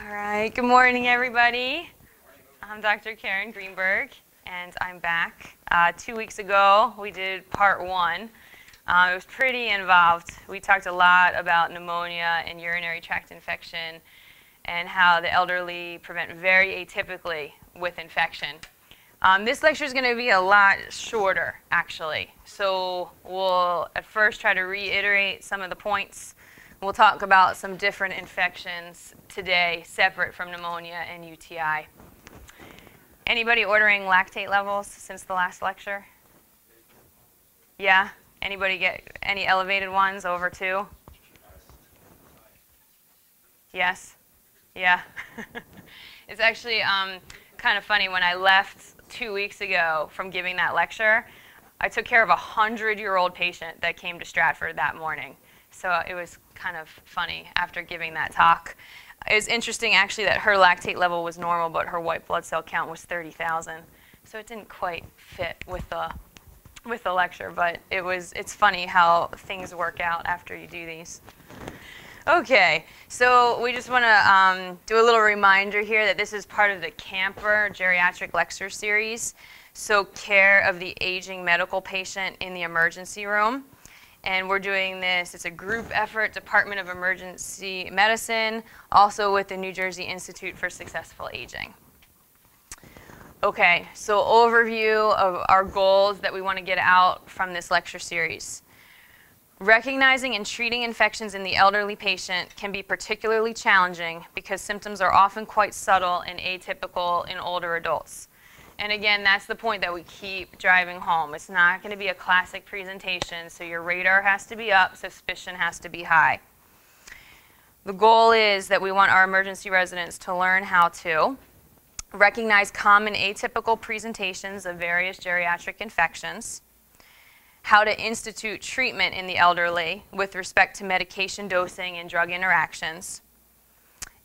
All right, good morning, everybody. I'm Dr. Karen Greenberg, and I'm back. 2 weeks ago, we did part 1. It was pretty involved. We talked a lot about pneumonia and urinary tract infection and how the elderly prevent very atypically with infection. This lecture is going to be a lot shorter, actually. So we'll at first try to reiterate some of the points. We'll talk about some different infections today, separate from pneumonia and UTI. Anybody ordering lactate levels since the last lecture? Yeah? Anybody get any elevated ones over 2? Yes? Yeah. It's actually kind of funny. When I left 2 weeks ago from giving that lecture, I took care of a 100-year-old patient that came to Stratford that morning. So it was kind of funny after giving that talk. It was interesting, actually, that her lactate level was normal, but her white blood cell count was 30,000. So it didn't quite fit with the lecture, but it's funny how things work out after you do these. Okay, so we just want to do a little reminder here that this is part of the Camper Geriatric Lecture Series, so care of the aging medical patient in the emergency room. And we're doing this, it's a group effort, Department of Emergency Medicine, also with the New Jersey Institute for Successful Aging. Okay, so overview of our goals that we want to get out from this lecture series. Recognizing and treating infections in the elderly patient can be particularly challenging because symptoms are often quite subtle and atypical in older adults. And again, that's the point that we keep driving home. It's not going to be a classic presentation, so your radar has to be up, suspicion has to be high. The goal is that we want our emergency residents to learn how to recognize common atypical presentations of various geriatric infections, how to institute treatment in the elderly with respect to medication dosing and drug interactions,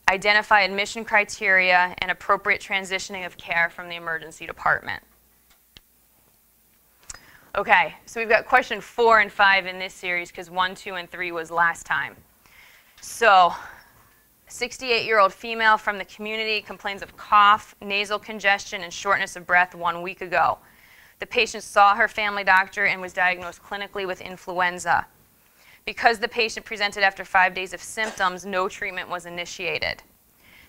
identify admission criteria and appropriate transitioning of care from the emergency department. Okay, so we've got question 4 and 5 in this series because 1, 2, and 3 was last time. So, 68-year-old female from the community complains of cough, nasal congestion, and shortness of breath 1 week ago. The patient saw her family doctor and was diagnosed clinically with influenza. Because the patient presented after 5 days of symptoms, no treatment was initiated.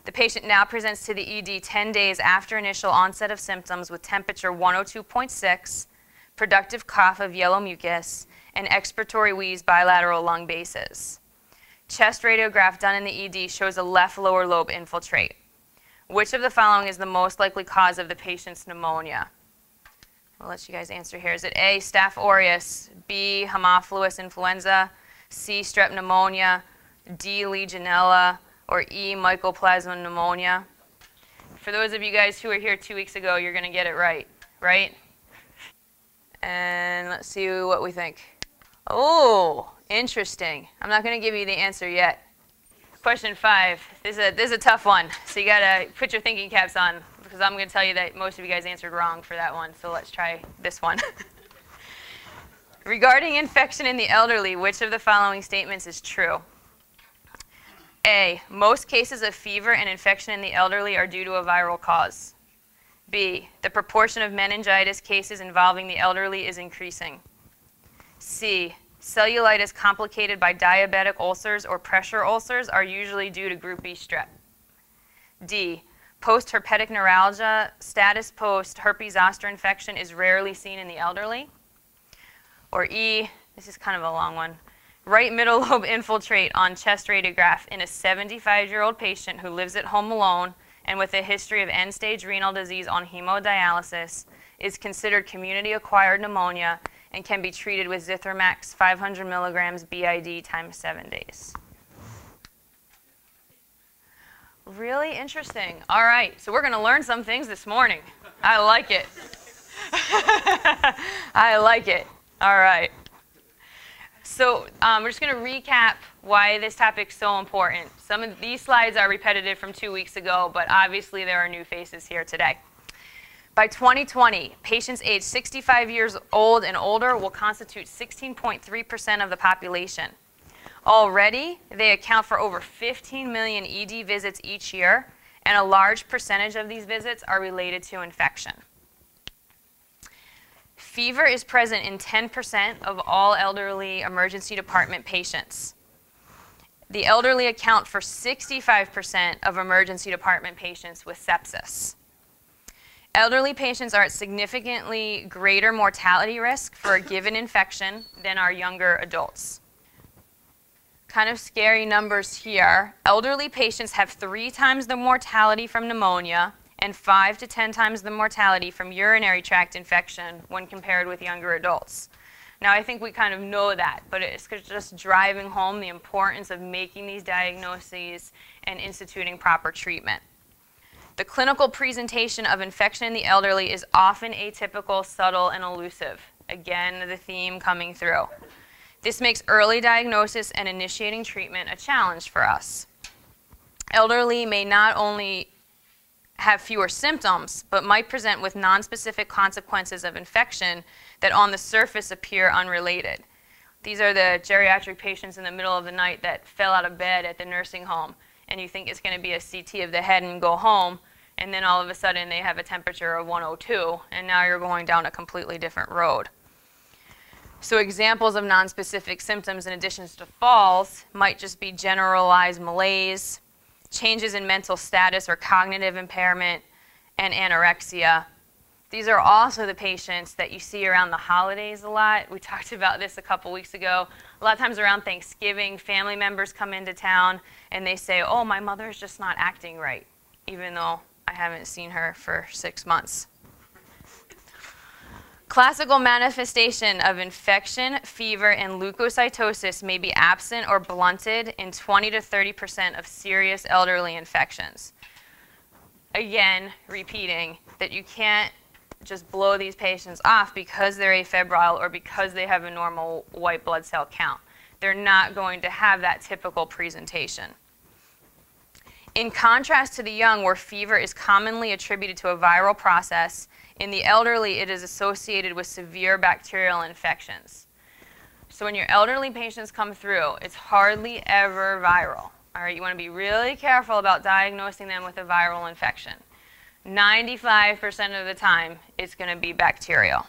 The patient now presents to the ED 10 days after initial onset of symptoms with temperature 102.6, productive cough of yellow mucus, and expiratory wheeze bilateral lung bases. Chest radiograph done in the ED shows a left lower lobe infiltrate. Which of the following is the most likely cause of the patient's pneumonia? I'll let you guys answer here. Is it A, Staph aureus, B, Haemophilus influenza, C, strep pneumonia, D, Legionella, or E, Mycoplasma pneumonia? For those of you guys who were here 2 weeks ago, you're going to get it right, right? And let's see what we think. Oh, interesting. I'm not going to give you the answer yet. Question 5. This is a tough one, so you got to put your thinking caps on because I'm going to tell you that most of you guys answered wrong for that one, so let's try this one. Regarding infection in the elderly, which of the following statements is true? A, most cases of fever and infection in the elderly are due to a viral cause. B, the proportion of meningitis cases involving the elderly is increasing. C, cellulitis complicated by diabetic ulcers or pressure ulcers are usually due to group B strep. D, post-herpetic neuralgia status post-herpes zoster infection is rarely seen in the elderly. Or E, this is kind of a long one, right middle lobe infiltrate on chest radiograph in a 75-year-old patient who lives at home alone and with a history of end-stage renal disease on hemodialysis is considered community-acquired pneumonia and can be treated with Zithromax 500 milligrams BID times 7 days. Really interesting. All right, so we're going to learn some things this morning. I like it. I like it. All right. So we're just going to recap why this topic's so important. Some of these slides are repetitive from 2 weeks ago, but obviously there are new faces here today. By 2020, patients aged 65 years old and older will constitute 16.3% of the population. Already, they account for over 15 million ED visits each year, and a large percentage of these visits are related to infection. Fever is present in 10% of all elderly emergency department patients. The elderly account for 65% of emergency department patients with sepsis. Elderly patients are at significantly greater mortality risk for a given infection than our younger adults. Kind of scary numbers here. Elderly patients have 3 times the mortality from pneumonia and 5 to 10 times the mortality from urinary tract infection when compared with younger adults. Now, I think we kind of know that, but it's just driving home the importance of making these diagnoses and instituting proper treatment. The clinical presentation of infection in the elderly is often atypical, subtle, and elusive. Again, the theme coming through. This makes early diagnosis and initiating treatment a challenge for us. Elderly may not only have fewer symptoms, but might present with nonspecific consequences of infection that on the surface appear unrelated. These are the geriatric patients in the middle of the night that fell out of bed at the nursing home, and you think it's going to be a CT of the head and go home, and then all of a sudden they have a temperature of 102, and now you're going down a completely different road. So examples of nonspecific symptoms in addition to falls might just be generalized malaise, changes in mental status or cognitive impairment, and anorexia. These are also the patients that you see around the holidays a lot. We talked about this a couple weeks ago. A lot of times around Thanksgiving, family members come into town and they say, oh, my mother's just not acting right, even though I haven't seen her for 6 months. Classical manifestation of infection, fever, and leukocytosis may be absent or blunted in 20 to 30% of serious elderly infections. Again, repeating that you can't just blow these patients off because they're afebrile or because they have a normal white blood cell count. They're not going to have that typical presentation. In contrast to the young, where fever is commonly attributed to a viral process, in the elderly, it is associated with severe bacterial infections. So when your elderly patients come through, it's hardly ever viral. All right, you want to be really careful about diagnosing them with a viral infection. 95% of the time, it's going to be bacterial.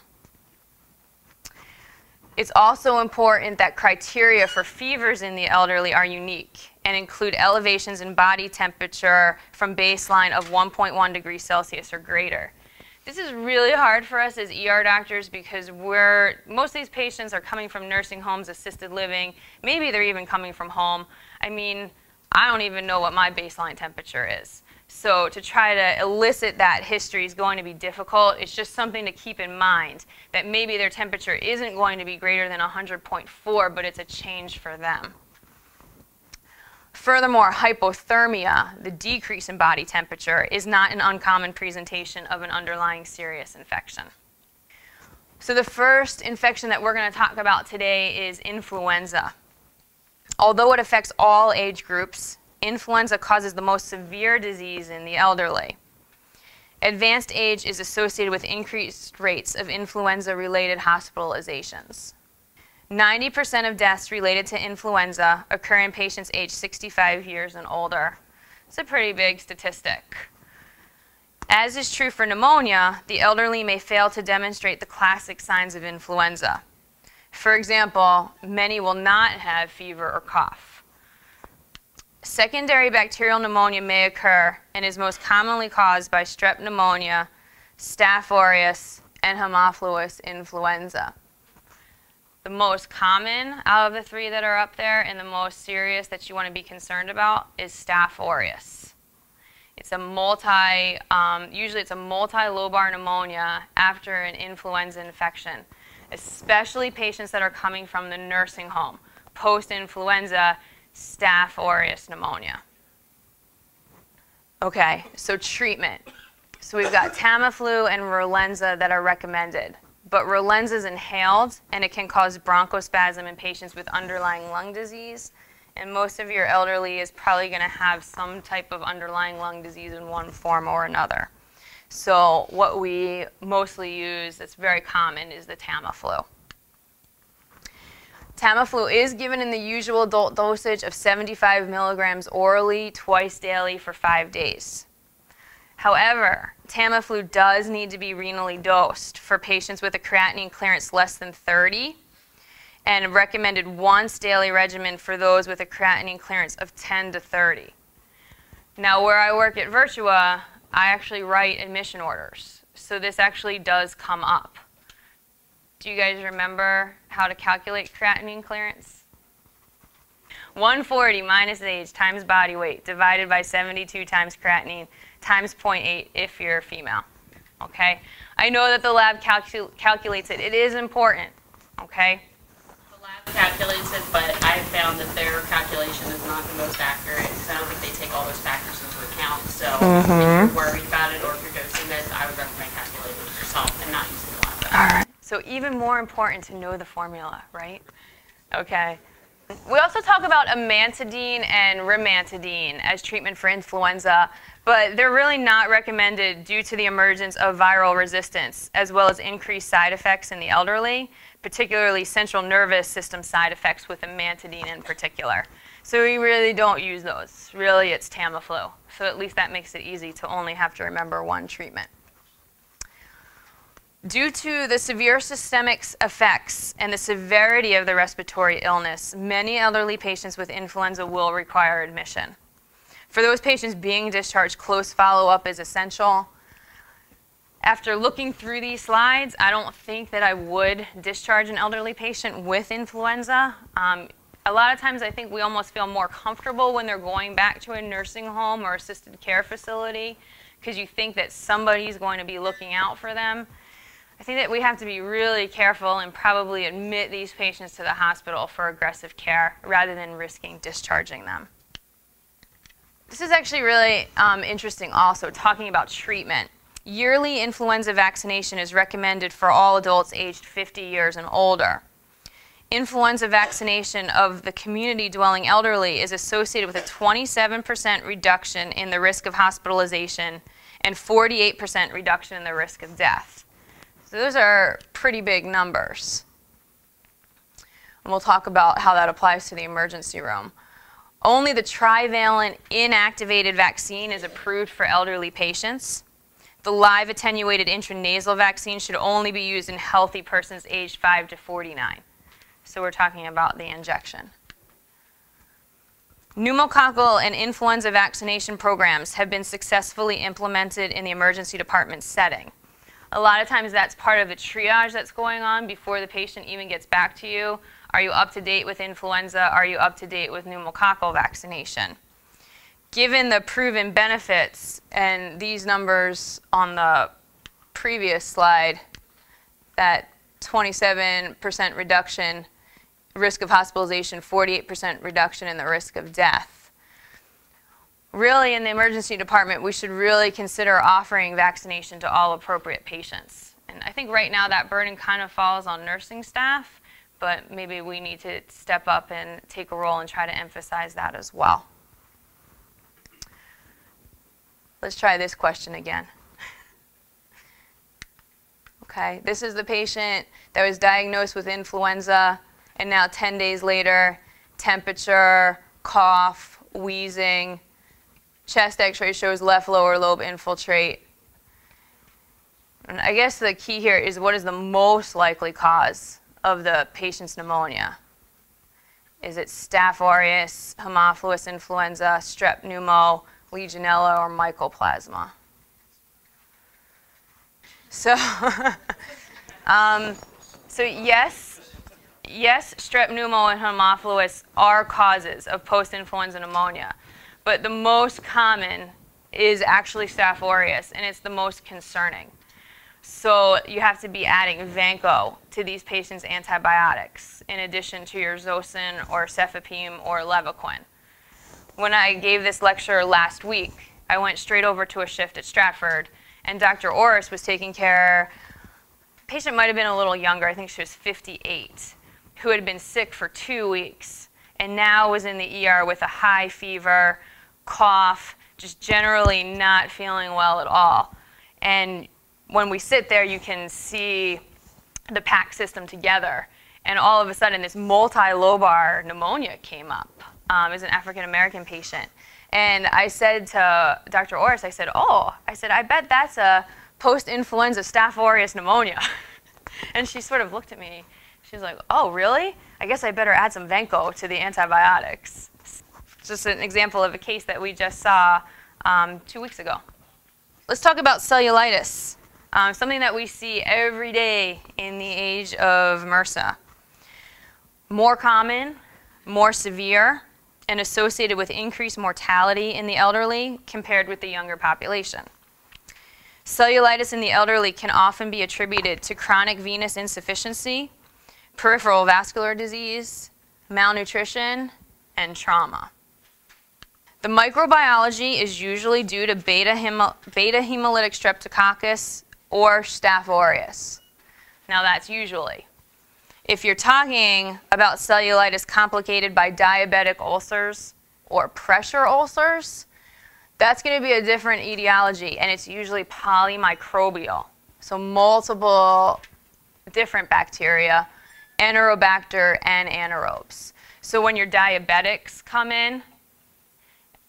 It's also important that criteria for fevers in the elderly are unique and include elevations in body temperature from baseline of 1.1 degrees Celsius or greater. This is really hard for us as ER doctors because most of these patients are coming from nursing homes, assisted living. Maybe they're even coming from home. I mean, I don't even know what my baseline temperature is. So to try to elicit that history is going to be difficult. It's just something to keep in mind, that maybe their temperature isn't going to be greater than 100.4, but it's a change for them. Furthermore, hypothermia, the decrease in body temperature, is not an uncommon presentation of an underlying serious infection. So the first infection that we're going to talk about today is influenza. Although it affects all age groups, influenza causes the most severe disease in the elderly. Advanced age is associated with increased rates of influenza-related hospitalizations. 90% of deaths related to influenza occur in patients aged 65 years and older. It's a pretty big statistic. As is true for pneumonia, the elderly may fail to demonstrate the classic signs of influenza. For example, many will not have fever or cough. Secondary bacterial pneumonia may occur and is most commonly caused by strep pneumonia, Staph aureus, and Haemophilus influenza. The most common out of the 3 that are up there and the most serious that you want to be concerned about is Staph aureus. It's a usually it's a multi-lobar pneumonia after an influenza infection, especially patients that are coming from the nursing home, post-influenza Staph aureus pneumonia. Okay, so treatment. So we've got Tamiflu and Relenza that are recommended. But Relenza is inhaled, and it can cause bronchospasm in patients with underlying lung disease. And most of your elderly is probably going to have some type of underlying lung disease in one form or another. So what we mostly use that's very common is the Tamiflu. Tamiflu is given in the usual adult dosage of 75 milligrams orally twice daily for 5 days. However, Tamiflu does need to be renally dosed for patients with a creatinine clearance less than 30 and a recommended once daily regimen for those with a creatinine clearance of 10 to 30. Now, where I work at Virtua, I actually write admission orders. So this actually does come up. Do you guys remember how to calculate creatinine clearance? 140 minus age times body weight divided by 72 times creatinine times 0.8 if you're a female. Okay? I know that the lab calculates it. It is important. Okay? The lab calculates it, but I found that their calculation is not the most accurate because I don't think they take all those factors into account. So if you're worried about it or if you're dosing this, I would recommend calculating it yourself and not using the lab. All right. So even more important to know the formula, right? Okay. We also talk about amantadine and rimantadine as treatment for influenza, but they're really not recommended due to the emergence of viral resistance, as well as increased side effects in the elderly, particularly central nervous system side effects with amantadine in particular. So we really don't use those. Really, it's Tamiflu. So at least that makes it easy to only have to remember one treatment. Due to the severe systemic effects and the severity of the respiratory illness, many elderly patients with influenza will require admission. For those patients being discharged, close follow-up is essential. After looking through these slides, I don't think that I would discharge an elderly patient with influenza. A lot of times I think we almost feel more comfortable when they're going back to a nursing home or assisted care facility because you think that somebody's going to be looking out for them. I think that we have to be really careful and probably admit these patients to the hospital for aggressive care rather than risking discharging them. This is actually really interesting also, talking about treatment. Yearly influenza vaccination is recommended for all adults aged 50 years and older. Influenza vaccination of the community-dwelling elderly is associated with a 27% reduction in the risk of hospitalization and 48% reduction in the risk of death. So those are pretty big numbers. And we'll talk about how that applies to the emergency room. Only the trivalent inactivated vaccine is approved for elderly patients. The live attenuated intranasal vaccine should only be used in healthy persons aged 5 to 49. So we're talking about the injection. Pneumococcal and influenza vaccination programs have been successfully implemented in the emergency department setting. A lot of times that's part of the triage that's going on before the patient even gets back to you. Are you up to date with influenza? Are you up to date with pneumococcal vaccination? Given the proven benefits and these numbers on the previous slide, that 27% reduction risk of hospitalization, 48% reduction in the risk of death. Really, in the emergency department, we should really consider offering vaccination to all appropriate patients. And I think right now that burden kind of falls on nursing staff, but maybe we need to step up and take a role and try to emphasize that as well. Let's try this question again. Okay, this is the patient that was diagnosed with influenza, and now 10 days later, temperature, cough, wheezing, chest x-ray shows left lower lobe infiltrate. And I guess the key here is what is the most likely cause of the patient's pneumonia? Is it Staph aureus, Haemophilus influenza, strep pneumo, Legionella, or Mycoplasma? So, yes, strep pneumo and Haemophilus are causes of post-influenza pneumonia. But the most common is actually Staph aureus, and it's the most concerning. So you have to be adding Vanco to these patients' antibiotics in addition to your Zosyn or Cefepime or Levaquin. When I gave this lecture last week, I went straight over to a shift at Stratford, and Dr. Orris was taking care. The patient might have been a little younger, I think she was 58, who had been sick for 2 weeks and now was in the ER with a high fever, cough, just generally not feeling well at all. And when we sit there, you can see the PAC system together. And all of a sudden, this multilobar pneumonia came up. It was an African-American patient. And I said to Dr. Orris, I said, I bet that's a post-influenza Staph aureus pneumonia. And she sort of looked at me. She was like, oh, really? I guess I better add some Vanco to the antibiotics. Just an example of a case that we just saw 2 weeks ago. Let's talk about cellulitis, something that we see every day in the age of MRSA. More common, more severe, and associated with increased mortality in the elderly compared with the younger population. Cellulitis in the elderly can often be attributed to chronic venous insufficiency, peripheral vascular disease, malnutrition, and trauma. The microbiology is usually due to beta hemolytic streptococcus or Staph aureus. Now that's usually. If you're talking about cellulitis complicated by diabetic ulcers or pressure ulcers, that's going to be a different etiology, and it's usually polymicrobial. So multiple different bacteria, Enterobacter and anaerobes. So when your diabetics come in,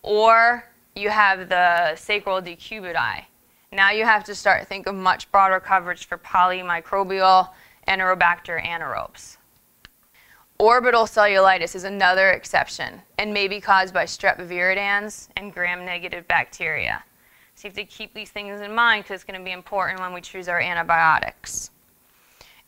or you have the sacral decubiti, now you have to start thinking of much broader coverage for polymicrobial Enterobacter anaerobes. Orbital cellulitis is another exception and may be caused by strep viridans and gram-negative bacteria. So you have to keep these things in mind because it's going to be important when we choose our antibiotics.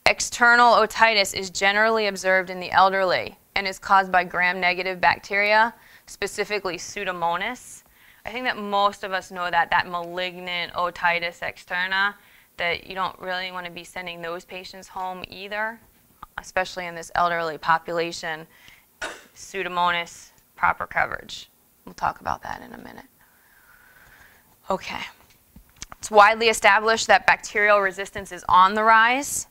External otitis is generally observed in the elderly and is caused by gram-negative bacteria, specifically Pseudomonas. I think that most of us know that malignant otitis externa, that you don't really want to be sending those patients home either, especially in this elderly population. Pseudomonas, proper coverage. We'll talk about that in a minute. Okay. It's widely established that bacterial resistance is on the rise.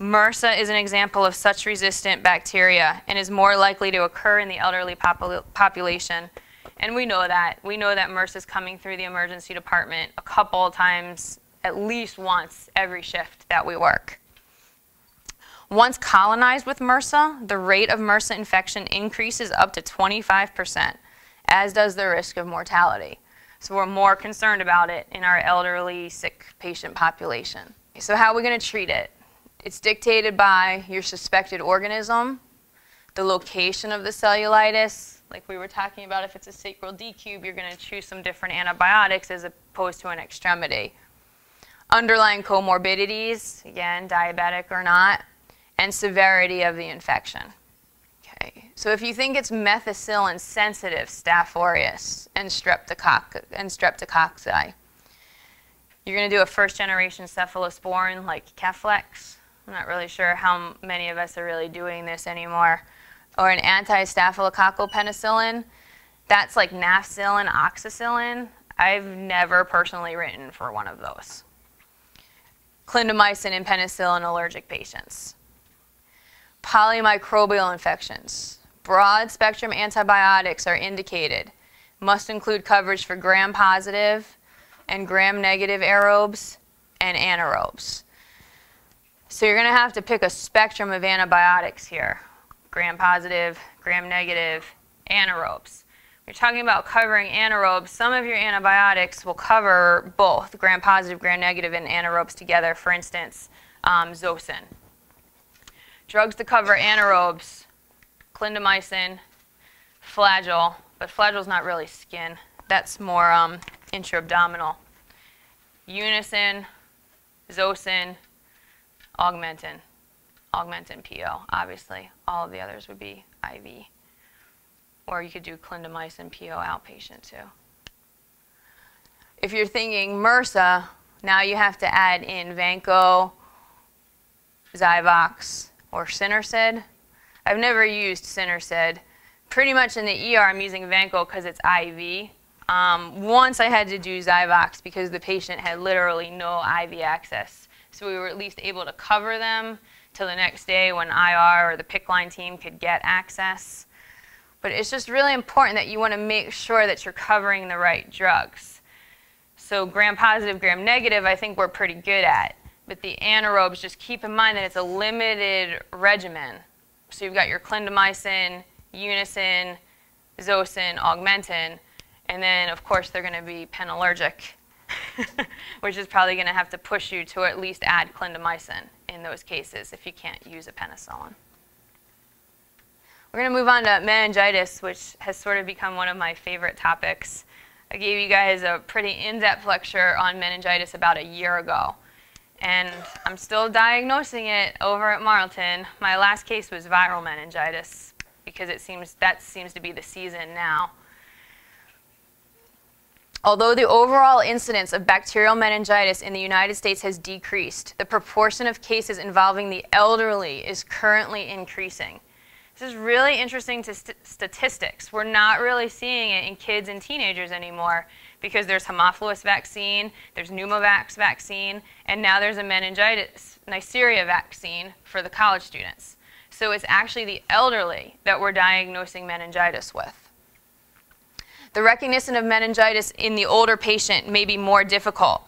MRSA is an example of such resistant bacteria and is more likely to occur in the elderly population. And we know that. We know that MRSA is coming through the emergency department a couple of times, at least once every shift that we work. Once colonized with MRSA, the rate of MRSA infection increases up to 25%, as does the risk of mortality. So we're more concerned about it in our elderly, sick patient population. So how are we going to treat it? It's dictated by your suspected organism, the location of the cellulitis. Like we were talking about, if it's a sacral decube, you're going to choose some different antibiotics as opposed to an extremity. Underlying comorbidities, again, diabetic or not, and severity of the infection. Okay. So if you think it's methicillin-sensitive Staph aureus and streptococci, you're going to do a first-generation cephalosporin like Keflex. I'm not really sure how many of us are really doing this anymore. Or an anti-staphylococcal penicillin. That's like nafcillin, oxacillin. I've never personally written for one of those. Clindamycin in penicillin allergic patients. Polymicrobial infections. Broad-spectrum antibiotics are indicated. Must include coverage for gram-positive and gram-negative aerobes and anaerobes. So you're going to have to pick a spectrum of antibiotics here. Gram-positive, gram-negative, anaerobes. You're talking about covering anaerobes. Some of your antibiotics will cover both gram-positive, gram-negative, and anaerobes together. For instance, Zoster. Drugs to cover anaerobes, clindamycin, Flagyl, but Flagyl is not really skin. That's more intra-abdominal. Unicin, Zosyn, Augmentin. Augmentin PO, obviously. All of the others would be IV. Or you could do clindamycin PO outpatient too. If you're thinking MRSA, now you have to add in Vanco, Zyvox, or Sinercid. I've never used Sinercid. Pretty much in the ER I'm using Vanco because it's IV. Once I had to do Zyvox because the patient had literally no IV access. So we were at least able to cover them till the next day when IR or the PICC line team could get access. But it's just really important that you want to make sure that you're covering the right drugs. So gram-positive, gram-negative I think we're pretty good at. With the anaerobes, just keep in mind that it's a limited regimen. So you've got your clindamycin, unicin, zosyn, augmentin, and then, of course, they're going to be penallergic, which is probably going to have to push you to at least add clindamycin in those cases if you can't use a penicillin. We're going to move on to meningitis, which has sort of become one of my favorite topics. I gave you guys a pretty in-depth lecture on meningitis about a year ago, and I'm still diagnosing it over at Marlton. My last case was viral meningitis because that seems to be the season now. Although the overall incidence of bacterial meningitis in the United States has decreased, the proportion of cases involving the elderly is currently increasing. This is really interesting to statistics. We're not really seeing it in kids and teenagers anymore because there's Haemophilus vaccine, there's Pneumovax vaccine, and now there's a meningitis Neisseria vaccine for the college students. So it's actually the elderly that we're diagnosing meningitis with. The recognition of meningitis in the older patient may be more difficult,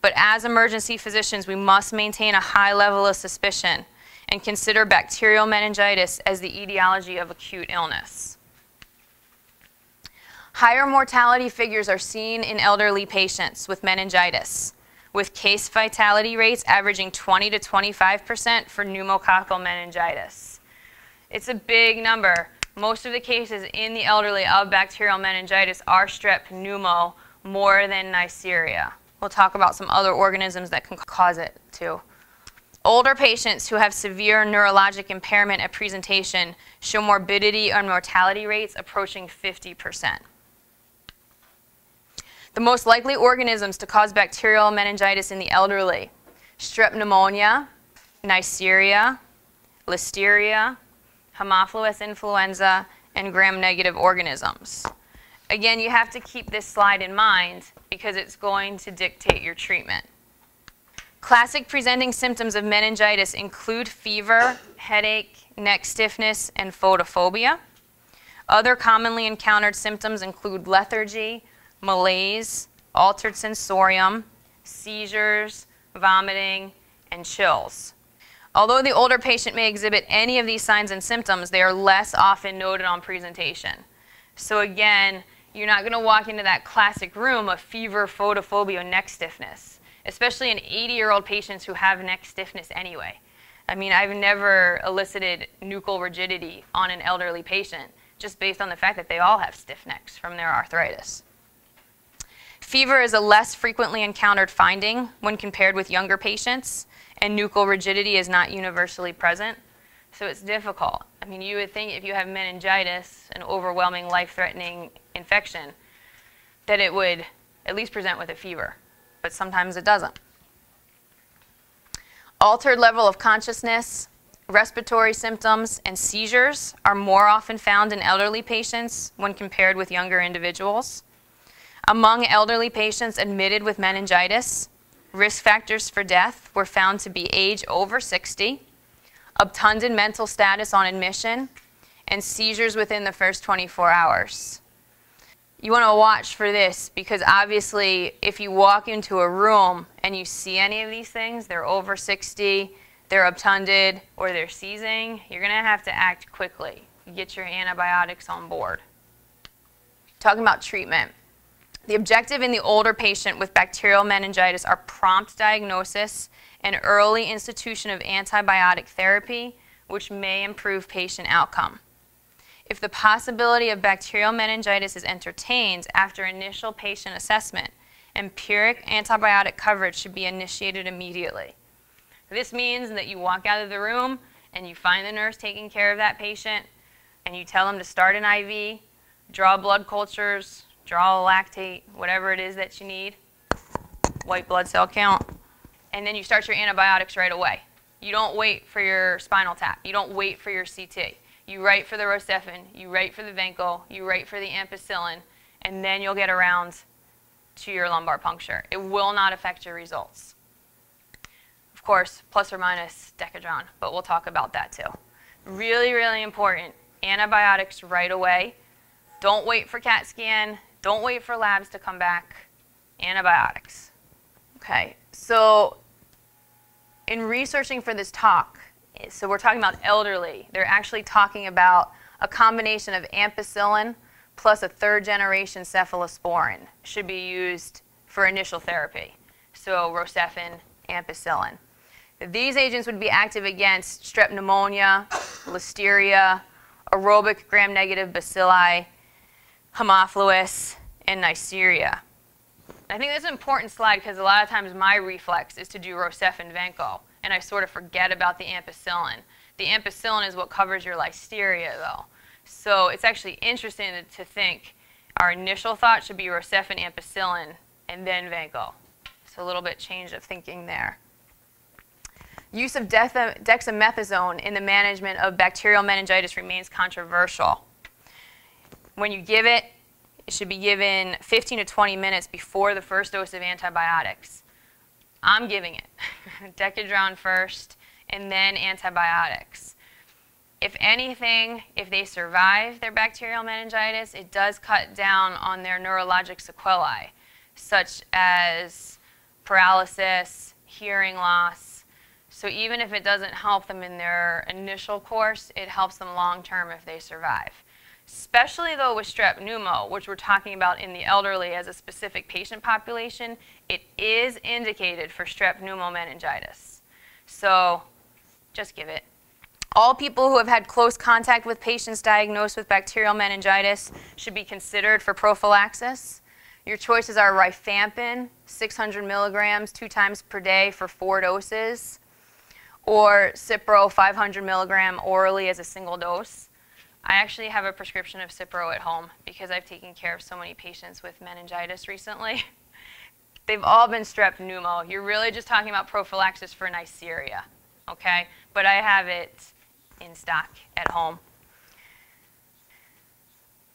but as emergency physicians, we must maintain a high level of suspicion and consider bacterial meningitis as the etiology of acute illness. Higher mortality figures are seen in elderly patients with meningitis, with case fatality rates averaging 20 to 25% for pneumococcal meningitis. It's a big number. Most of the cases in the elderly of bacterial meningitis are strep pneumo more than Neisseria. We'll talk about some other organisms that can cause it too. Older patients who have severe neurologic impairment at presentation show morbidity and mortality rates approaching 50%. The most likely organisms to cause bacterial meningitis in the elderly: strep pneumonia, Neisseria, Listeria, Haemophilus influenza, and gram-negative organisms. Again, you have to keep this slide in mind because it's going to dictate your treatment. Classic presenting symptoms of meningitis include fever, headache, neck stiffness, and photophobia. Other commonly encountered symptoms include lethargy, malaise, altered sensorium, seizures, vomiting, and chills. Although the older patient may exhibit any of these signs and symptoms, they are less often noted on presentation. So again, you're not going to walk into that classic room of fever, photophobia, neck stiffness, especially in 80-year-old patients who have neck stiffness anyway. I mean, I've never elicited nuchal rigidity on an elderly patient just based on the fact that they all have stiff necks from their arthritis. Fever is a less frequently encountered finding when compared with younger patients, and nuchal rigidity is not universally present, so it's difficult. I mean, you would think if you have meningitis, an overwhelming life-threatening infection, that it would at least present with a fever, but sometimes it doesn't. Altered level of consciousness, respiratory symptoms, and seizures are more often found in elderly patients when compared with younger individuals. Among elderly patients admitted with meningitis, risk factors for death were found to be age over 60, obtunded mental status on admission, and seizures within the first 24 hours. You want to watch for this because obviously if you walk into a room and you see any of these things, they're over 60, they're obtunded, or they're seizing, you're going to have to act quickly. Get your antibiotics on board. Talking about treatment. The objective in the older patient with bacterial meningitis are prompt diagnosis and early institution of antibiotic therapy, which may improve patient outcome. If the possibility of bacterial meningitis is entertained after initial patient assessment, empiric antibiotic coverage should be initiated immediately. This means that you walk out of the room and you find the nurse taking care of that patient and you tell them to start an IV, draw blood cultures, draw a lactate, whatever it is that you need, white blood cell count, and then you start your antibiotics right away. You don't wait for your spinal tap. You don't wait for your CT. You write for the Rocephin, you write for the Venco, you write for the ampicillin, and then you'll get around to your lumbar puncture. It will not affect your results. Of course, plus or minus Decadron, but we'll talk about that too. Really, really important. Antibiotics right away. Don't wait for CAT scan. Don't wait for labs to come back. Antibiotics. Okay, so In researching for this talk, so we're talking about elderly, they're actually talking about a combination of ampicillin plus a third-generation cephalosporin should be used for initial therapy. So Rocephin, ampicillin. These agents would be active against strep pneumonia, listeria, aerobic gram-negative bacilli, Haemophilus, and Neisseria. I think that's an important slide because a lot of times my reflex is to do Rocephin Vanco, and I sort of forget about the ampicillin. The ampicillin is what covers your listeria, though. So it's actually interesting to think our initial thought should be Rocephin, ampicillin, and then Vanco. So a little bit change of thinking there. Use of dexamethasone in the management of bacterial meningitis remains controversial. When you give it, it should be given 15 to 20 minutes before the first dose of antibiotics. I'm giving it. Decadron first, and then antibiotics. If anything, if they survive their bacterial meningitis, it does cut down on their neurologic sequelae, such as paralysis, hearing loss. So even if it doesn't help them in their initial course, it helps them long term if they survive. Especially though with strep pneumo, which we're talking about in the elderly as a specific patient population, it is indicated for strep pneumomeningitis. So just give it. All people who have had close contact with patients diagnosed with bacterial meningitis should be considered for prophylaxis. Your choices are rifampin, 600 milligrams, 2 times per day for 4 doses, or Cipro, 500 milligram orally as a single dose. I actually have a prescription of Cipro at home because I've taken care of so many patients with meningitis recently. They've all been strep pneumo. You're really just talking about prophylaxis for Neisseria, okay? But I have it in stock at home.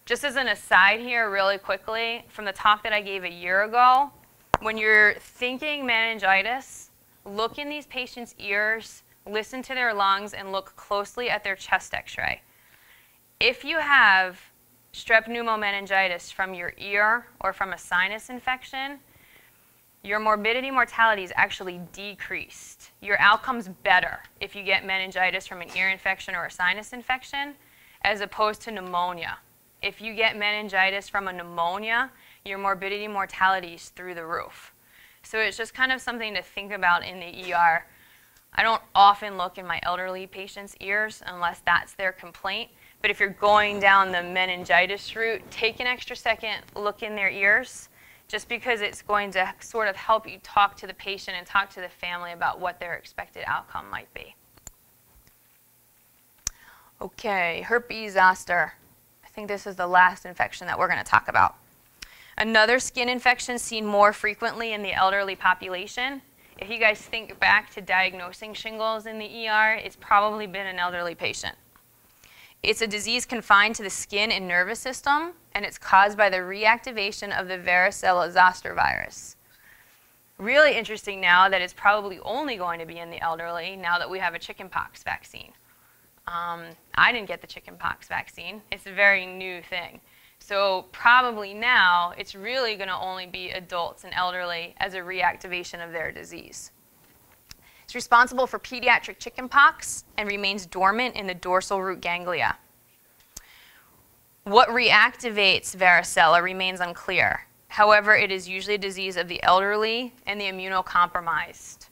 Just as an aside here, really quickly, from the talk that I gave a year ago, when you're thinking meningitis, look in these patients' ears, listen to their lungs, and look closely at their chest x-ray. If you have strep pneumomeningitis from your ear or from a sinus infection, your morbidity mortality is actually decreased. Your outcome's better if you get meningitis from an ear infection or a sinus infection as opposed to pneumonia. If you get meningitis from a pneumonia, your morbidity mortality is through the roof. So it's just kind of something to think about in the ER. I don't often look in my elderly patients' ears unless that's their complaint. But if you're going down the meningitis route, take an extra second, look in their ears, just because it's going to sort of help you talk to the patient and talk to the family about what their expected outcome might be. Okay, herpes zoster. I think this is the last infection that we're going to talk about. Another skin infection seen more frequently in the elderly population. If you guys think back to diagnosing shingles in the ER, it's probably been an elderly patient. It's a disease confined to the skin and nervous system, and it's caused by the reactivation of the varicella zoster virus. Really interesting now that it's probably only going to be in the elderly now that we have a chickenpox vaccine. I didn't get the chickenpox vaccine. It's a very new thing. So probably now it's really going to only be adults and elderly as a reactivation of their disease. It's responsible for pediatric chickenpox and remains dormant in the dorsal root ganglia. What reactivates varicella remains unclear. However, it is usually a disease of the elderly and the immunocompromised.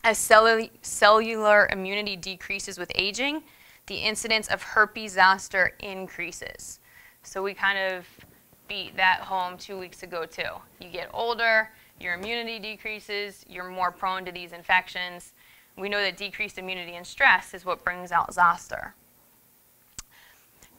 As cellular immunity decreases with aging, the incidence of herpes zoster increases. So we kind of beat that home 2 weeks ago too. You get older, your immunity decreases, you're more prone to these infections. We know that decreased immunity and stress is what brings out zoster.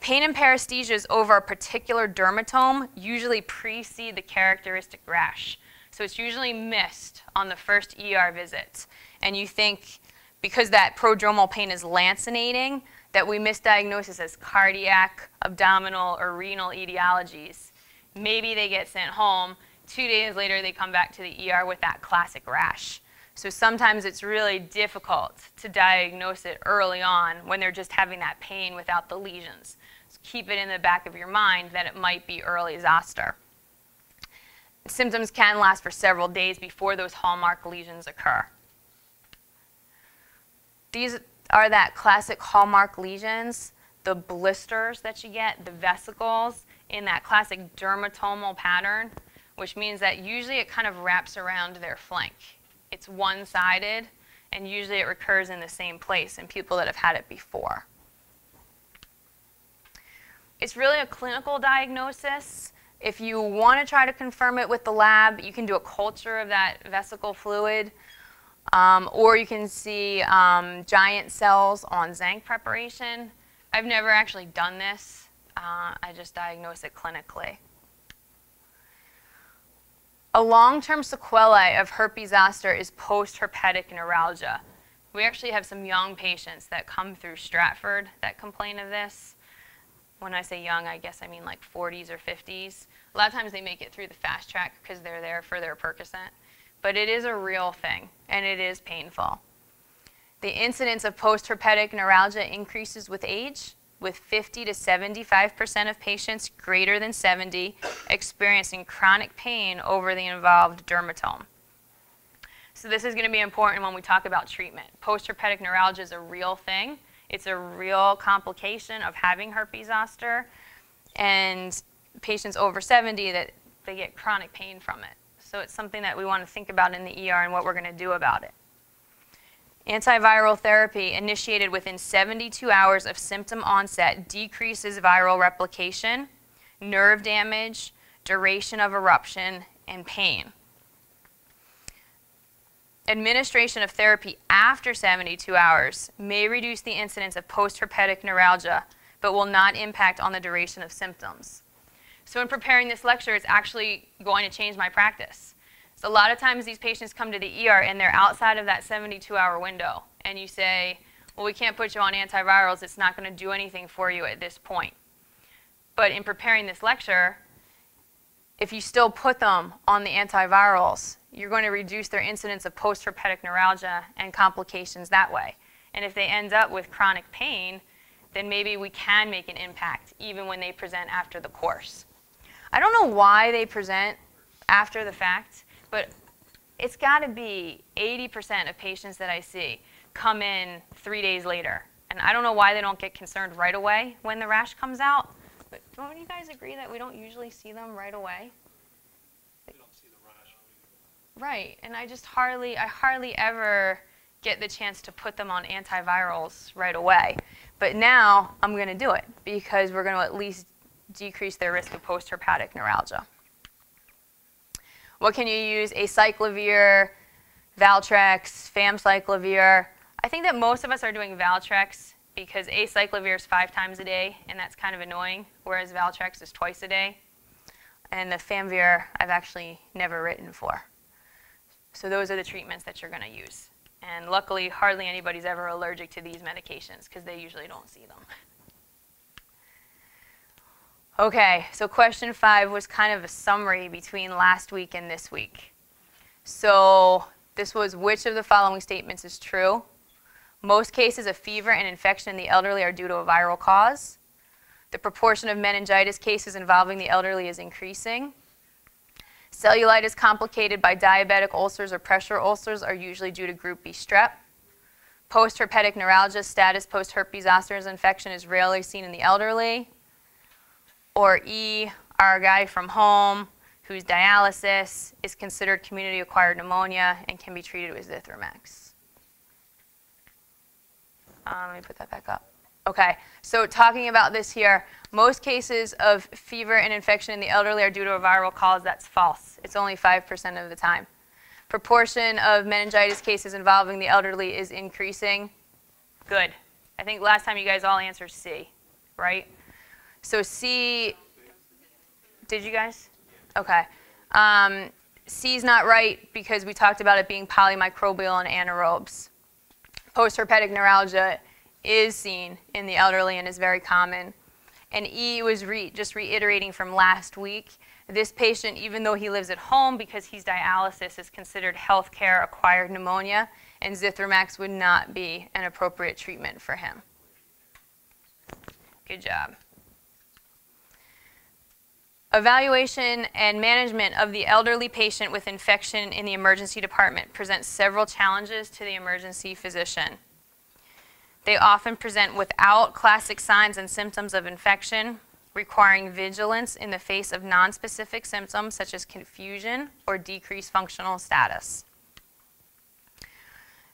Pain and paresthesias over a particular dermatome usually precede the characteristic rash. So it's usually missed on the first ER visit. And you think, because that prodromal pain is lancinating, that we misdiagnose this as cardiac, abdominal, or renal etiologies. Maybe they get sent home. 2 days later, they come back to the ER with that classic rash. So sometimes it's really difficult to diagnose it early on when they're just having that pain without the lesions. So keep it in the back of your mind that it might be early zoster. Symptoms can last for several days before those hallmark lesions occur. These are that classic hallmark lesions, the blisters that you get, the vesicles in that classic dermatomal pattern, which means that usually it kind of wraps around their flank. It's one-sided, and usually it recurs in the same place in people that have had it before. It's really a clinical diagnosis. If you want to try to confirm it with the lab, you can do a culture of that vesicle fluid, or you can see giant cells on Zank preparation. I've never actually done this. I just diagnose it clinically. A long-term sequelae of herpes zoster is post-herpetic neuralgia. We actually have some young patients that come through Stratford that complain of this. When I say young, I guess I mean like 40s or 50s. A lot of times they make it through the fast track because they're there for their Percocet. But it is a real thing, and it is painful. The incidence of post-herpetic neuralgia increases with age, with 50 to 75% of patients greater than 70 experiencing chronic pain over the involved dermatome. So this is going to be important when we talk about treatment. Post-herpetic neuralgia is a real thing. It's a real complication of having herpes zoster, and patients over 70 that they get chronic pain from it. So it's something that we want to think about in the ER and what we're going to do about it. Antiviral therapy initiated within 72 hours of symptom onset decreases viral replication, nerve damage, duration of eruption, and pain. Administration of therapy after 72 hours may reduce the incidence of post-herpetic neuralgia, but will not impact on the duration of symptoms. So in preparing this lecture, it's actually going to change my practice. So a lot of times these patients come to the ER and they're outside of that 72-hour window. And you say, well, we can't put you on antivirals. It's not going to do anything for you at this point. But in preparing this lecture, if you still put them on the antivirals, you're going to reduce their incidence of post-herpetic neuralgia and complications that way. And if they end up with chronic pain, then maybe we can make an impact even when they present after the course. I don't know why they present after the fact, but it's got to be 80% of patients that I see come in 3 days later. And I don't know why they don't get concerned right away when the rash comes out. But don't you guys agree that we don't usually see them right away? You don't see the rash. Right, and I hardly ever get the chance to put them on antivirals right away. But now I'm going to do it because we're going to at least decrease their risk of post-herpetic neuralgia. What can you use? Acyclovir, Valtrex, famciclovir. I think that most of us are doing Valtrex because acyclovir is 5 times a day, and that's kind of annoying, whereas Valtrex is twice a day. And the Famvir I've actually never written for. So those are the treatments that you're going to use. And luckily, hardly anybody's ever allergic to these medications because they usually don't see them. Okay, so question 5 was kind of a summary between last week and this week. So this was, which of the following statements is true? Most cases of fever and infection in the elderly are due to a viral cause. The proportion of meningitis cases involving the elderly is increasing. Cellulitis complicated by diabetic ulcers or pressure ulcers are usually due to group B strep. Post-herpetic neuralgia status post-herpes zoster infection is rarely seen in the elderly. Or E, our guy from home whose dialysis is considered community-acquired pneumonia and can be treated with Zithromax. Let me put that back up. Okay, so talking about this here, most cases of fever and infection in the elderly are due to a viral cause. That's false. It's only 5% of the time. Proportion of meningitis cases involving the elderly is increasing. Good. I think last time you guys all answered C, right? So C, did you guys? Okay. C's not right because we talked about it being polymicrobial and anaerobes. Post-herpetic neuralgia is seen in the elderly and is very common. And E was just reiterating from last week. This patient, even though he lives at home because he's dialysis, is considered healthcare acquired pneumonia, and Zithromax would not be an appropriate treatment for him. Good job. Evaluation and management of the elderly patient with infection in the emergency department presents several challenges to the emergency physician. They often present without classic signs and symptoms of infection, requiring vigilance in the face of nonspecific symptoms such as confusion or decreased functional status.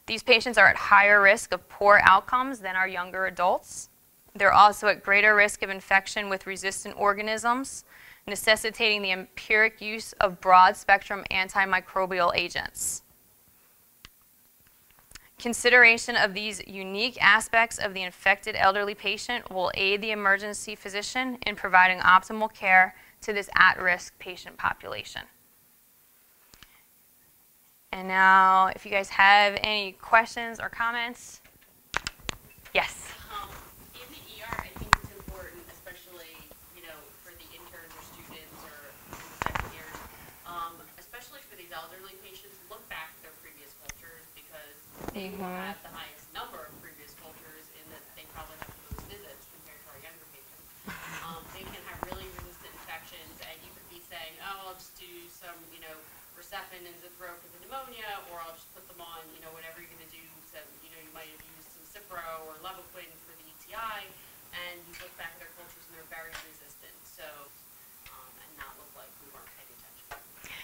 These patients are at higher risk of poor outcomes than our younger adults. They're also at greater risk of infection with resistant organisms, necessitating the empiric use of broad-spectrum antimicrobial agents. Consideration of these unique aspects of the infected elderly patient will aid the emergency physician in providing optimal care to this at-risk patient population. And now, if you guys have any questions or comments. Yes? In the ER, I think it's important, especially, for the interns or students or in the second years, especially for these elderly patients, look back at their previous cultures because they will have the highest number of previous cultures in that they probably have the most visits compared to our younger patients. They can have really resistant infections, and you could be saying, oh, I'll just do some, Herpes and Zithro for the pneumonia, or I'll just put them on, whatever you're going to do. So, you might have used some Cipro or Levaquin for the UTI, and you look back at their cultures and they're very resistant. So, and not look like we weren't paying attention.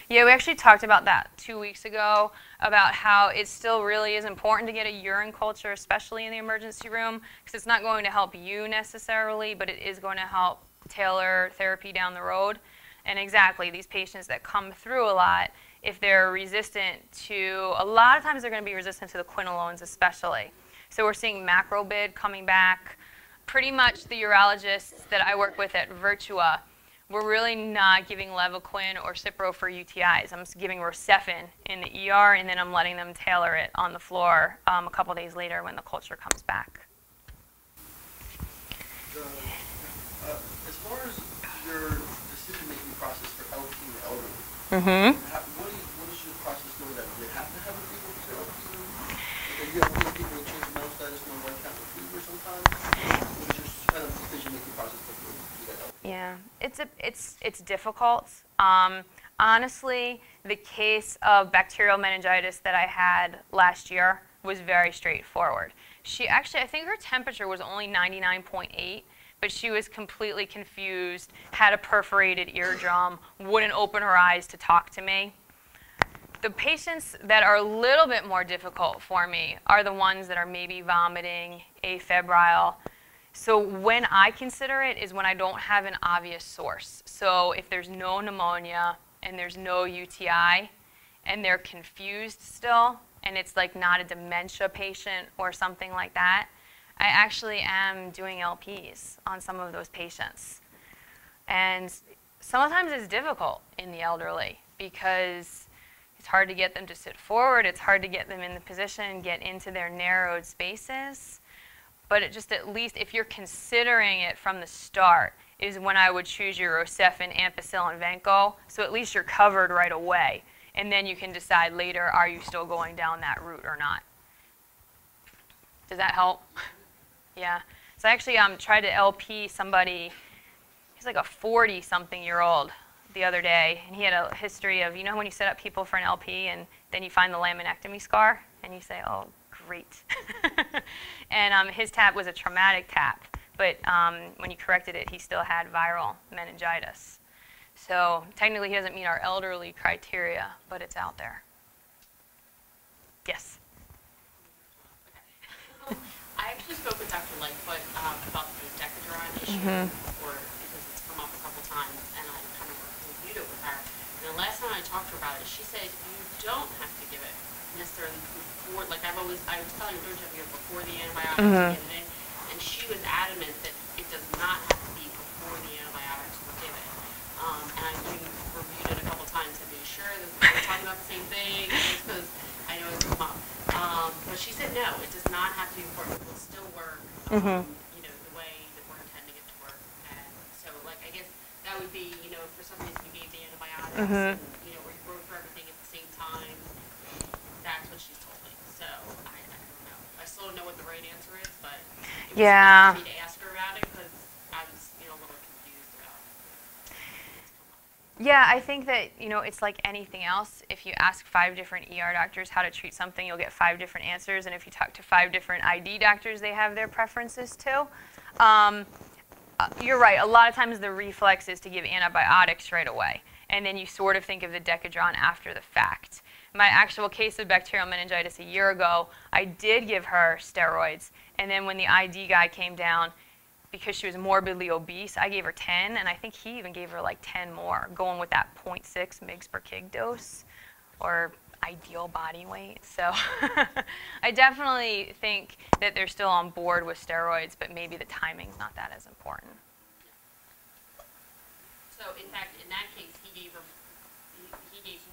Yeah, we actually talked about that 2 weeks ago, about how it still really is important to get a urine culture, especially in the emergency room, because it's not going to help you necessarily, but it is going to help tailor therapy down the road. And exactly, these patients that come through a lot, if they're resistant to, a lot of times they're going to be resistant to the quinolones especially. So we're seeing macrobid coming back. Pretty much the urologists that I work with at Virtua, we're really not giving Levaquin or Cipro for UTIs. I'm just giving Rosefin in the ER, and then I'm letting them tailor it on the floor a couple days later when the culture comes back. As far as your decision-making process for LP and elderly, what is your process for that? Do you have to have a fever for LP? Like, you have to give people a change of mental status and one count of fever sometimes? What is your kind of decision-making process for that LP? Yeah, it's difficult. Honestly, the case of bacterial meningitis that I had last year was very straightforward. She actually, I think her temperature was only 99.8, but she was completely confused, had a perforated eardrum, wouldn't open her eyes to talk to me. The patients that are a little bit more difficult for me are the ones that are maybe vomiting, afebrile. So when I consider it is when I don't have an obvious source. So if there's no pneumonia and there's no UTI and they're confused still and it's like not a dementia patient or something like that, I actually am doing LPs on some of those patients. And sometimes it's difficult in the elderly because it's hard to get them to sit forward, it's hard to get them in the position, get into their narrowed spaces. But it just, at least if you're considering it from the start, is when I would choose your Rosefin, Ampicillin, Venco, so at least you're covered right away. And then you can decide later, are you still going down that route or not? Does that help? Yeah. So I actually tried to LP somebody, he's like a 40-something-year-old the other day, and he had a history of, when you set up people for an LP and then you find the laminectomy scar, and you say, oh, great. And his tap was a traumatic tap, but when you corrected it, he still had viral meningitis. So technically he doesn't meet our elderly criteria, but it's out there. Yes? I actually spoke with Dr. Lightfoot about the Decadron issue, or because it's come up a couple times, and I kind of reviewed it with her. And the last time I talked to her about it, she said you don't have to give it necessarily before, like I was telling her, don't you have to give it before the antibiotics to get it in, and she was adamant that it does not have to be before the antibiotics were given. And I reviewed it a couple times to be sure that we're talking about the same thing, because I know it's come up. But she said no, it does not have to be before. It will still work, the way that we're intending it to work. And so, like, I guess that would be, for some reason you gave the antibiotics, and, or you wrote for everything at the same time. That's what she's told me. So I don't know. I still don't know what the right answer is, but it was Yeah. for me to ask her about it because I was, a little confused about it. Yeah, I think that, it's like anything else. If you ask 5 different ER doctors how to treat something, you'll get 5 different answers. And if you talk to 5 different ID doctors, they have their preferences too. You're right. A lot of times the reflex is to give antibiotics right away. And then you sort of think of the Decadron after the fact. My actual case of bacterial meningitis a year ago, I did give her steroids. And then when the ID guy came down, because she was morbidly obese, I gave her 10, and I think he even gave her like 10 more, going with that 0.6 mg per kg dose, or ideal body weight. So I definitely think that they're still on board with steroids, but maybe the timing's not that as important. So in fact, in that case, he gave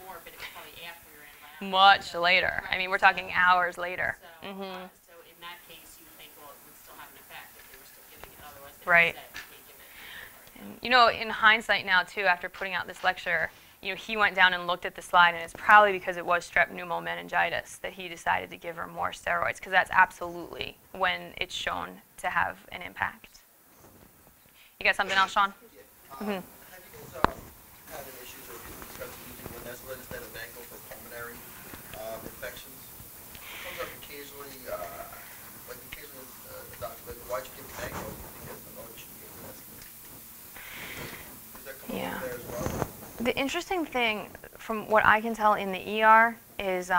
more, but it was probably after your antibiotics. Much later. Right. I mean, we're talking hours later. So, so in that case, you would think, well, it would still have an effect if they were still giving it. Otherwise, they Right. said you can't give it. And, in hindsight now, too, after putting out this lecture, he went down and looked at the slide, and it's probably because it was strep pneumomeningitis that he decided to give her more steroids, because that's absolutely when it's shown to have an impact. You got something else, Sean? Have you guys had any issues or people discussing using linezolid instead of vanco for pulmonary infections? It comes up occasionally, the doctor like, why'd you give vanco? Because the know you should give linezolid. Does that come up there as well? The interesting thing, from what I can tell in the ER, is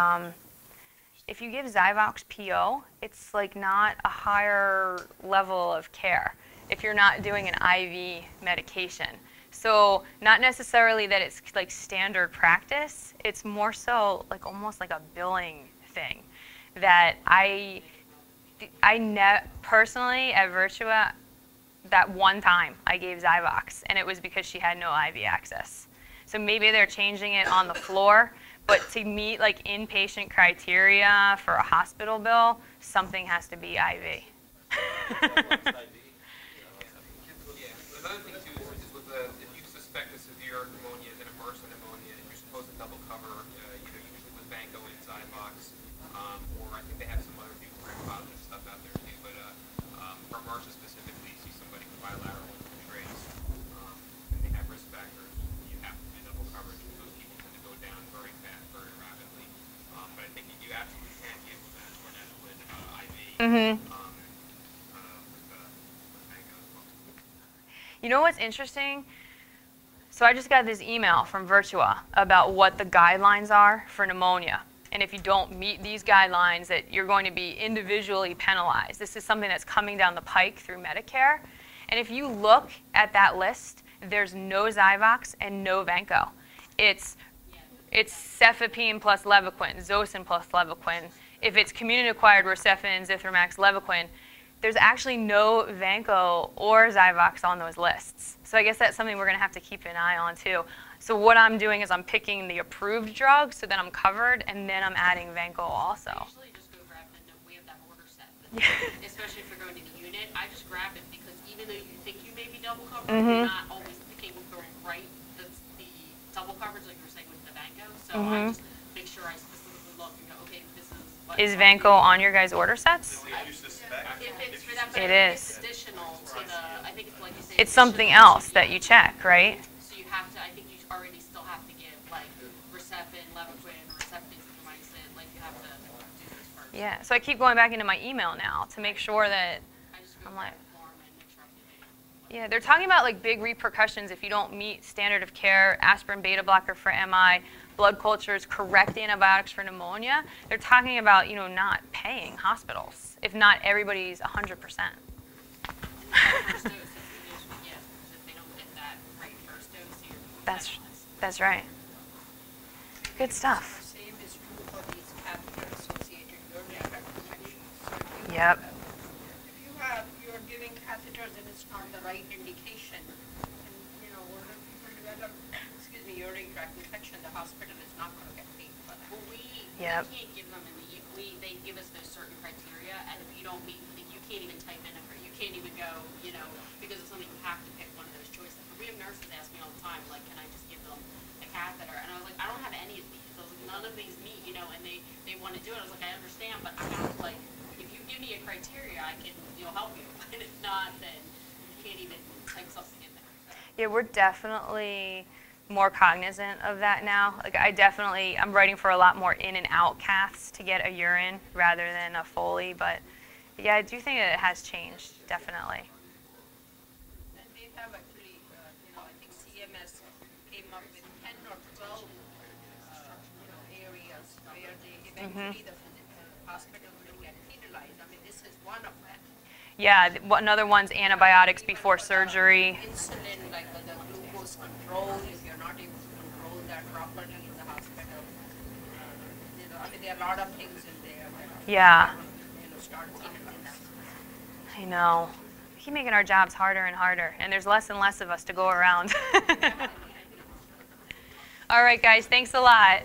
if you give Zyvox PO, it's like not a higher level of care if you're not doing an IV medication. So not necessarily that it's like standard practice, it's more so like almost like a billing thing. That personally at Virtua, that one time I gave Zyvox, and it was because she had no IV access. So maybe they're changing it on the floor, but to meet like inpatient criteria for a hospital bill, something has to be IV. Another thing too is with if you suspect a severe pneumonia, an MRSA pneumonia, and you're supposed to double cover, usually with Vanco and Zyvox, or I think they have some other new positive stuff out there too. But for MRSA specifically, you see somebody with bilateral trace, and they have risk factors. You have to do double coverage. Those people tend to go down very fast, very rapidly. But I think you absolutely can give linezolid IV. You know what's interesting? So I just got this email from Virtua about what the guidelines are for pneumonia. And if you don't meet these guidelines, that you're going to be individually penalized. This is something that's coming down the pike through Medicare. And if you look at that list, there's no Zyvox and no Vanco. It's cefepime plus Levaquin, Zosyn plus Levaquin. If it's community-acquired Rocephin, Zithromax, Levaquin, there's actually no Vanco or Zyvox on those lists. So I guess that's something we're going to have to keep an eye on too. So what I'm doing is I'm picking the approved drug so that I'm covered, and then I'm adding Vanco also. I usually just go grab we have that order set. Especially if you're going to the unit, I just grab it because even though you think you may be double covered, you're not always picking the right, the double coverage like you were saying with the Vanco. So I just make sure I specifically look and go, okay, this is what Is Vanco on your guys' order sets? It is. Additional to the, I think it's like you say. It's something else that you check, right? So you have to, I think you already still have to give like Rocephin, Levaquin, or Rocephin, Zithromax, like you have to do this first. Yeah, so I keep going back into my email now to make sure that I'm like, yeah, they're talking about like big repercussions if you don't meet standard of care, aspirin beta blocker for MI, blood cultures, correct antibiotics for pneumonia. They're talking about, not paying hospitals if not everybody's 100%. That's right. Good stuff. Same is true for these catheter-associated urinary tract infections. Yep. If you're giving catheters and it's not the right indication, and older people develop, urinary tract infection, the hospital is not going to get paid for that. Well, we Yep. can't give them they give us those certain criteria, and if you don't meet, you can't even type in you can't even go, because it's something you have to pick one of those choices. But we have nurses ask me all the time, like, can I just give them a catheter? And I was like, I don't have any of these. I was like, none of these meet, and they want to do it. I was like, I understand, but I have if you give me a criteria, I can, help you. And if not, then you can't even type something in there. So. Yeah, we're definitely more cognizant of that now. Like I'm writing for a lot more in and out caths to get a urine rather than a Foley, but yeah, I do think that it has changed, definitely. And they have actually, I think CMS came up with 10 or 12, areas where they eventually the hospital will get penalized. I mean, this is one of them. Yeah, another one's antibiotics before surgery. Insulin, like the glucose control, if you're not able to control that properly in the hospital. I mean, there are a lot of things in there that Yeah. Start penalizing us. I know. We keep making our jobs harder and harder, and there's less and less of us to go around. All right, guys, thanks a lot.